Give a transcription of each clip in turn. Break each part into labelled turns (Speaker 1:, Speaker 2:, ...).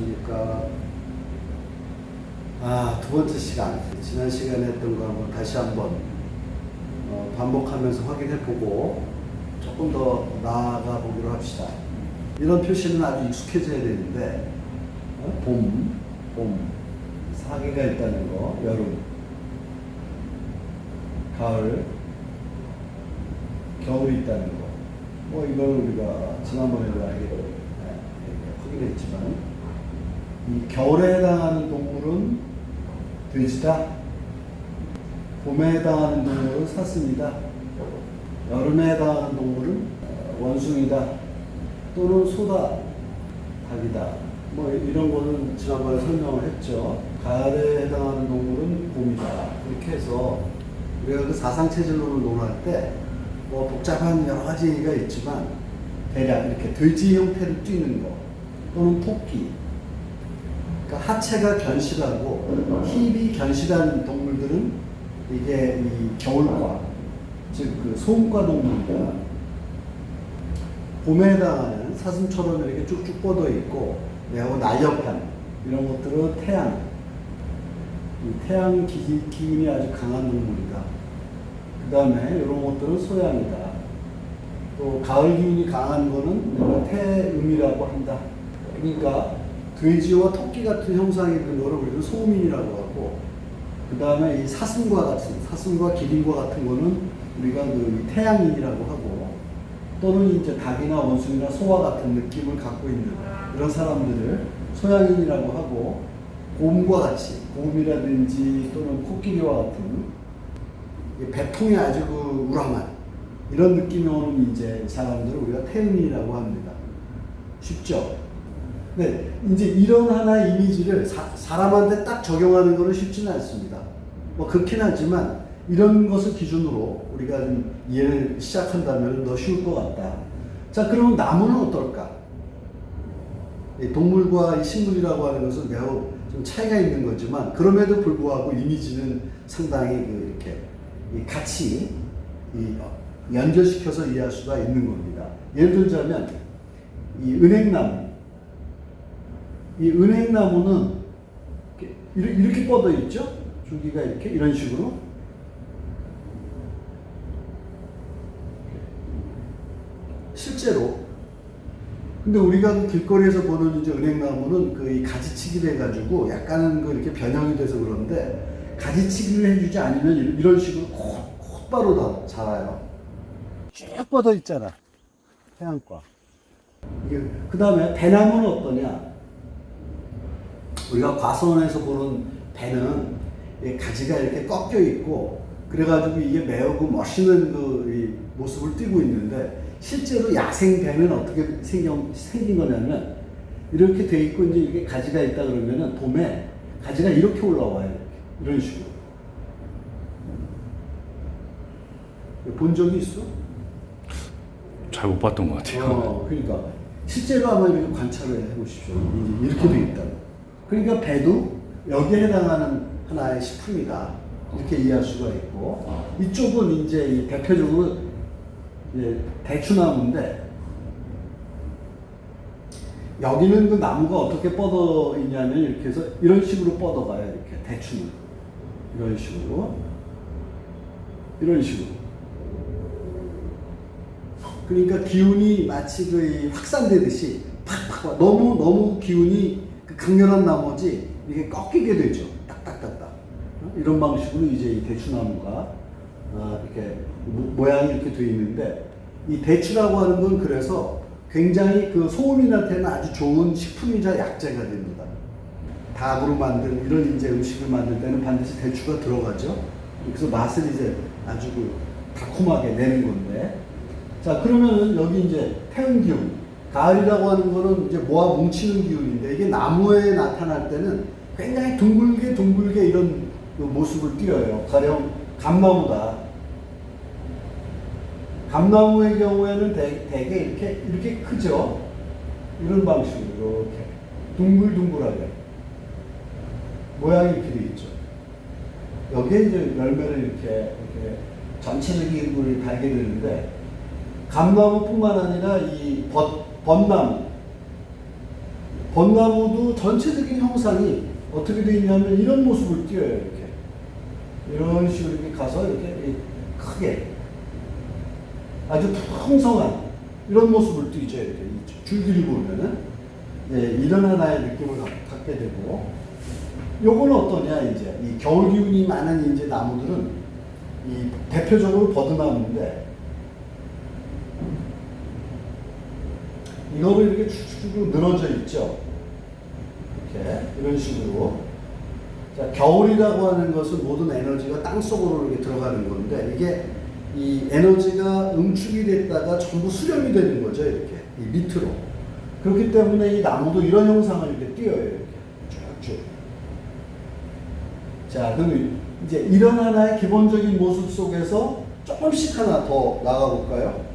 Speaker 1: 안녕하십니까. 두 번째 시간, 지난 시간에 했던 거 한번 다시 한번 반복하면서 확인해보고 조금 더 나아가 보기로 합시다. 이런 표시는 아주 익숙해져야 되는데, 봄, 사계가 있다는 거, 여름, 가을, 겨울이 있다는 거. 이걸 우리가 지난번에도 확인했지만, 이 겨울에 해당하는 동물은 돼지다. 봄에 해당하는 동물은 사슴이다. 여름에 해당하는 동물은 원숭이다. 또는 소다, 닭이다. 이런 거는 지난번에 설명을 했죠. 가을에 해당하는 동물은 곰이다. 이렇게 해서 우리가 그 사상체질론을 논할 때 복잡한 여러 가지 얘기가 있지만 대략 이렇게 돼지 형태를 띠는 거 또는 토끼, 그러니까 하체가 견실하고 힙이 견실한 동물들은 이게 이 겨울과, 즉 그 소음과 동물이다. 봄에 해당하는 사슴처럼 이렇게 쭉쭉 뻗어 있고 매우 날렵한 이런 것들은 태양, 이 태양 기운이 아주 강한 동물이다. 그 다음에 이런 것들은 소양이다. 또 가을 기운이 강한 거는 태음이라고 한다. 그러니까 돼지와 토끼 같은 형상이 있는 거를 우리는 소음인이라고 하고, 그 다음에 이 사슴과 기린과 같은 거는 우리가 그 태양인이라고 하고, 또는 이제 닭이나 원숭이나 소와 같은 느낌을 갖고 있는 이런 사람들을 소양인이라고 하고, 곰과 같이, 곰이라든지 또는 코끼리와 같은 배통이 아주 우람한 이런 느낌이 오는 이제 사람들을 우리가 태음인이라고 합니다. 쉽죠? 네, 이제 이런 하나의 이미지를 사람한테 딱 적용하는 것은 쉽지는 않습니다. 그렇긴 하지만 이런 것을 기준으로 우리가 좀 이해를 시작한다면 더 쉬울 것 같다. 자, 그러면 나무는 어떨까? 동물과 이 식물이라고 하는 것은 매우 좀 차이가 있는 거지만 그럼에도 불구하고 이미지는 상당히 이렇게 같이 연결시켜서 이해할 수가 있는 겁니다. 예를 들자면 이 은행나무, 이 은행나무는 이렇게 뻗어 있죠? 줄기가 이렇게 이런 식으로. 실제로 근데 우리가 그 길거리에서 보는 이제 은행나무는 그 이 가지치기를 해가지고 약간은 그 이렇게 변형이 돼서 그런데, 가지치기를 해주지 않으면 이런 식으로 곧바로 다 자라요. 쭉 뻗어 있잖아, 태양과. 그 다음에 배나무는 어떠냐? 우리가 과수원에서 보는 배는 가지가 이렇게 꺾여 있고, 그래가지고 이게 매우 멋있는 그 모습을 띠고 있는데, 실제로 야생 배는 어떻게 생긴 거냐면, 이렇게 돼 있고, 이제 이게 가지가 있다 그러면은, 봄에 가지가 이렇게 올라와요. 이런 식으로. 본 적이 있어?
Speaker 2: 잘 못 봤던 것 같아요.
Speaker 1: 그러니까. 실제로 아마 이렇게 관찰을 해보십시오. 이렇게 돼 있다. 그러니까 배도 여기에 해당하는 하나의 식품이다. 이렇게 이해할 수가 있고, 이쪽은 이제 대표적으로 대추나무인데, 여기는 그 나무가 어떻게 뻗어 있냐면 이렇게 해서 이런 식으로 뻗어가요. 이렇게 대추는 이런 식으로, 그러니까 기운이 마치 그 확산되듯이 팍팍 너무 기운이 강렬한 나머지 이게 꺾이게 되죠. 딱딱딱딱. 이런 방식으로 이제 이 대추나무가 이렇게 모양이 이렇게 되어 있는데, 이 대추라고 하는 건 그래서 굉장히 그 소음인한테는 아주 좋은 식품이자 약재가 됩니다. 닭으로 만든 이런 이제 음식을 만들 때는 반드시 대추가 들어가죠. 그래서 맛을 이제 아주 달콤하게 내는 건데, 자, 그러면은 여기 이제 태음 기운, 가을이라고 하는 거는 이제 모아 뭉치는 기운인데, 이게 나무에 나타날 때는 굉장히 둥글게 이런 그 모습을 띄어요. 가령 감나무다. 감나무의 경우에는 되게 이렇게 크죠. 이런 방식으로 이렇게 둥글둥글하게 모양이 이렇게 돼 있죠. 여기에 이제 열매를 이렇게 전체적인 걸 달게 되는데, 감나무뿐만 아니라 이 벚나무, 벚나무도 전체적인 형상이 어떻게 되어 있냐면 이런 모습을 띄어요. 이렇게 이런 식으로 이렇게 가서 이렇게 크게 아주 풍성한 이런 모습을 띄죠. 이렇게 줄기를 보면은 이런 하나의 느낌을 갖게 되고, 요거는 어떠냐, 이제 이 겨울 기운이 많은 이제 나무들은 이 대표적으로 버드나무인데, 이거를 이렇게 쭉쭉 늘어져 있죠. 이렇게 이런 식으로. 자, 겨울이라고 하는 것은 모든 에너지가 땅 속으로 이렇게 들어가는 건데, 이게 이 에너지가 응축이 됐다가 전부 수렴이 되는 거죠. 이렇게 이 밑으로. 그렇기 때문에 이 나무도 이런 형상을 이렇게 띄어요. 이렇게 쭉쭉. 자, 그럼 이제 이런 하나의 기본적인 모습 속에서 조금씩 하나 더 나가 볼까요?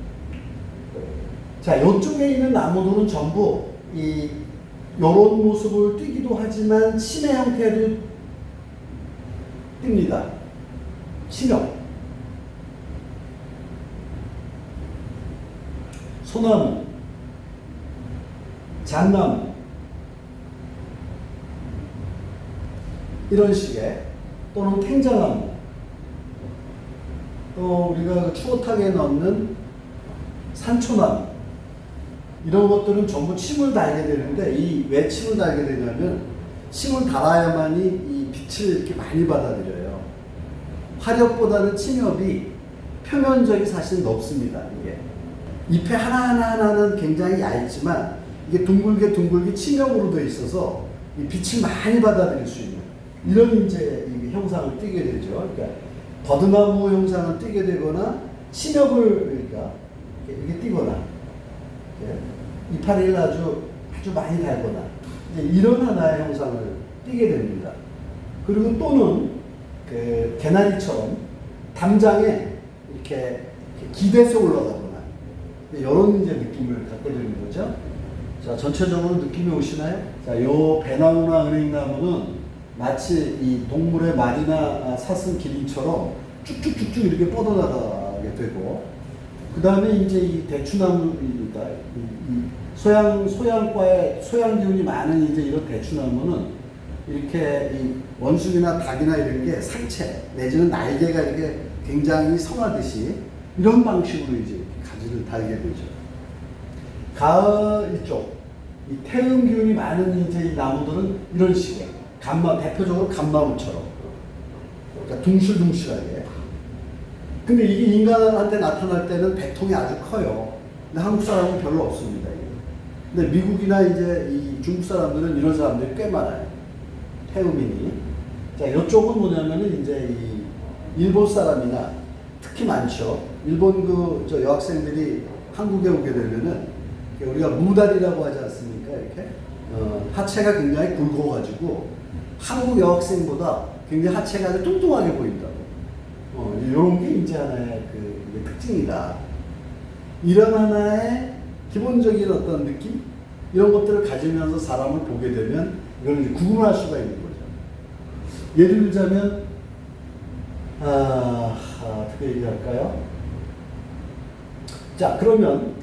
Speaker 1: 자, 이쪽에 있는 나무들은 전부 요런 모습을 띄기도 하지만 심의 형태도 띱니다. 심형. 소나무, 잣나무, 이런 식의, 또는 탱자나무, 또 우리가 추어탕에 넣는 산초나무, 이런 것들은 전부 침을 달게 되는데, 왜 침을 달게 되냐면 침을 달아야만이 이 빛을 이렇게 많이 받아들여요. 화력보다는 침엽이 표면적이 사실 높습니다. 이게 잎의 하나하나는 굉장히 얇지만 이게 둥글게 침엽으로 되어 있어서 이 빛을 많이 받아들일 수 있는 이런 이제 이 형상을 띠게 되죠. 그러니까 버드나무 형상을 띠게 되거나 침엽을 그러니까 이렇게 띠거나 이파리를 아주 많이 달거나 이런 하나의 형상을 띠게 됩니다. 그리고 또는 그 개나리처럼 담장에 이렇게 기대서 올라가거나 이런 이제 느낌을 갖게 되는 거죠. 자, 전체적으로 느낌이 오시나요? 자, 요 배나무나 은행나무는 마치 이 동물의 말이나 사슴 기린처럼 쭉쭉쭉쭉 이렇게 뻗어나가게 되고, 그 다음에 이제 이 대추나무입니다. 이 소양과의 소양 기운이 많은 이제 이런 대추나무는 이렇게 이 원숭이나 닭이나 이런 게 상체 내지는 날개가 이렇게 굉장히 성하듯이 이런 방식으로 이제 가지를 달게 되죠. 가을 이쪽 이 태음 기운이 많은 이제 이 나무들은 이런 식의 대표적으로 감나무처럼 그러니까 둥실둥실하게. 근데 이게 인간한테 나타날 때는 백통이 아주 커요. 근데 한국 사람은 별로 없습니다. 근데 미국이나 이제 이 중국 사람들은 이런 사람들이 꽤 많아요. 태음인이. 자, 이쪽은 뭐냐면은 이제 이 일본 사람이나 특히 많죠. 일본 여학생들이 한국에 오게 되면은 우리가 무다리라고 하지 않습니까? 이렇게 하체가 굉장히 굵어가지고 한국 여학생보다 굉장히 하체가 아주 뚱뚱하게 보인다고. 이런 게 이제 하나의 이게 특징이다. 이런 하나의 기본적인 어떤 느낌 이런 것들을 가지면서 사람을 보게 되면 이거는 이제 구분할 수가 있는 거죠. 예를 들자면 어떻게 얘기할까요? 자, 그러면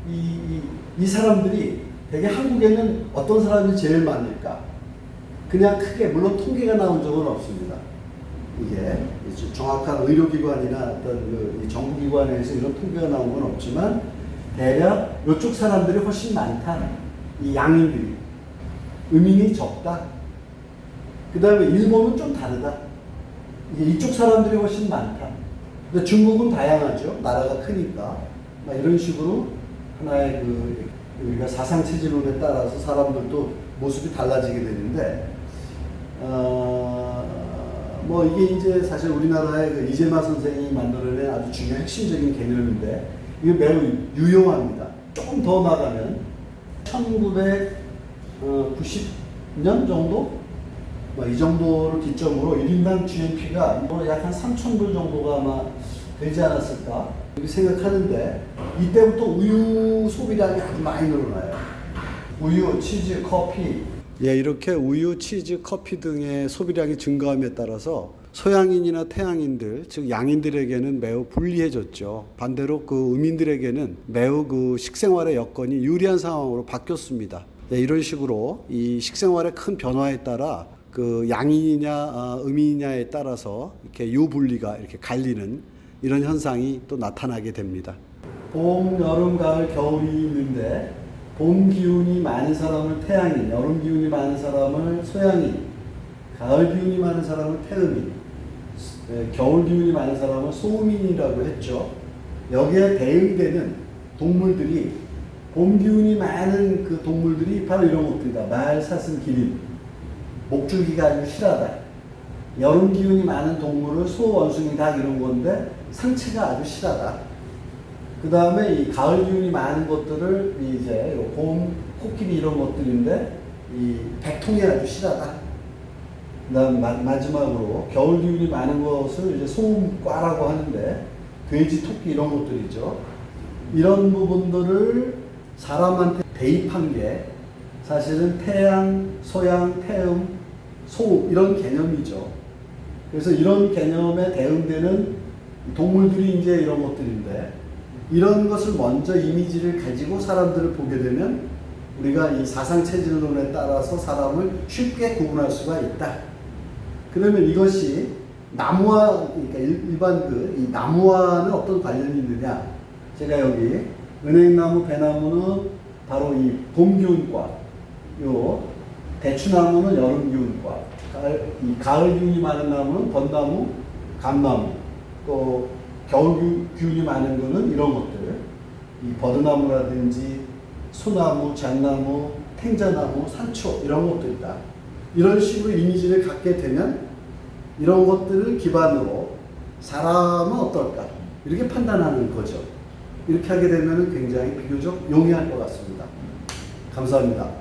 Speaker 1: 이 사람들이 되게 한국에는 어떤 사람이 제일 많을까? 그냥 크게, 물론 통계가 나온 적은 없습니다. 이게 정확한 의료기관이나 어떤 이 정부기관에서 이런 통계가 나온 건 없지만 대략 이쪽 사람들이 훨씬 많다. 이 양인들이. 음인이 적다. 그 다음에 일본은 좀 다르다. 이쪽 사람들이 훨씬 많다. 근데 중국은 다양하죠. 나라가 크니까. 이런 식으로 하나의 우리가 사상체질론에 따라서 사람들도 모습이 달라지게 되는데, 이게 이제 사실 우리나라의 이재마 선생이 만들어낸 아주 중요한 핵심적인 개념인데, 이게 매우 유용합니다. 조금 더 나가면 1990년 정도? 이 정도를 기점으로 1인당 GNP가 약 한 3,000불 정도가 아마 되지 않았을까 이렇게 생각하는데, 이때부터 우유 소비량이 아주 많이 늘어나요. 우유, 치즈, 커피. 이렇게 우유, 치즈, 커피 등의 소비량이 증가함에 따라서 소양인이나 태양인들, 즉 양인들에게는 매우 불리해졌죠. 반대로 음인들에게는 매우 식생활의 여건이 유리한 상황으로 바뀌었습니다. 네, 이런 식으로 이 식생활의 큰 변화에 따라 그 양인이냐 음인이냐에 따라서 이렇게 유분리가 이렇게 갈리는 이런 현상이 또 나타나게 됩니다. 봄, 여름, 가을, 겨울이 있는데 봄 기운이 많은 사람을 태양인, 여름 기운이 많은 사람을 소양인, 가을 기운이 많은 사람을 태음인, 겨울 기운이 많은 사람을 소음인이라고 했죠. 여기에 대응되는 동물들이 봄 기운이 많은 그 동물들이 바로 이런 것들이다. 말, 사슴, 기린, 목줄기가 아주 실하다. 여름 기운이 많은 동물을 소, 원숭이, 닭 이런 건데 상체가 아주 실하다. 그 다음에 이 가을 기운이 많은 것들을 이제 곰, 코끼리 이런 것들인데 이 백통이 아주 실하다. 그 다음 마지막으로 겨울 기운이 많은 것을 이제 소음과라고 하는데 돼지, 토끼 이런 것들이죠. 이런 부분들을 사람한테 대입한 게 사실은 태양, 소양, 태음, 소음 이런 개념이죠. 그래서 이런 개념에 대응되는 동물들이 이제 이런 것들인데 이런 것을 먼저 이미지를 가지고 사람들을 보게 되면 우리가 이 사상체질론에 따라서 사람을 쉽게 구분할 수가 있다. 그러면 이것이 나무와, 그러니까 일반 이 나무와는 어떤 관련이 있느냐? 제가 여기 은행나무, 배나무는 바로 이 봄기운과, 요 대추나무는 여름기운과, 이 가을 기운이 많은 나무는 벚나무, 감나무, 또 겨울 기운이 많은 거는 이런 것들, 이 버드나무라든지 소나무, 잣나무, 탱자나무, 산초 이런 것들이다. 이런 식으로 이미지를 갖게 되면 이런 것들을 기반으로 사람은 어떨까 이렇게 판단하는 거죠. 이렇게 하게 되면 굉장히 비교적 용이할 것 같습니다. 감사합니다.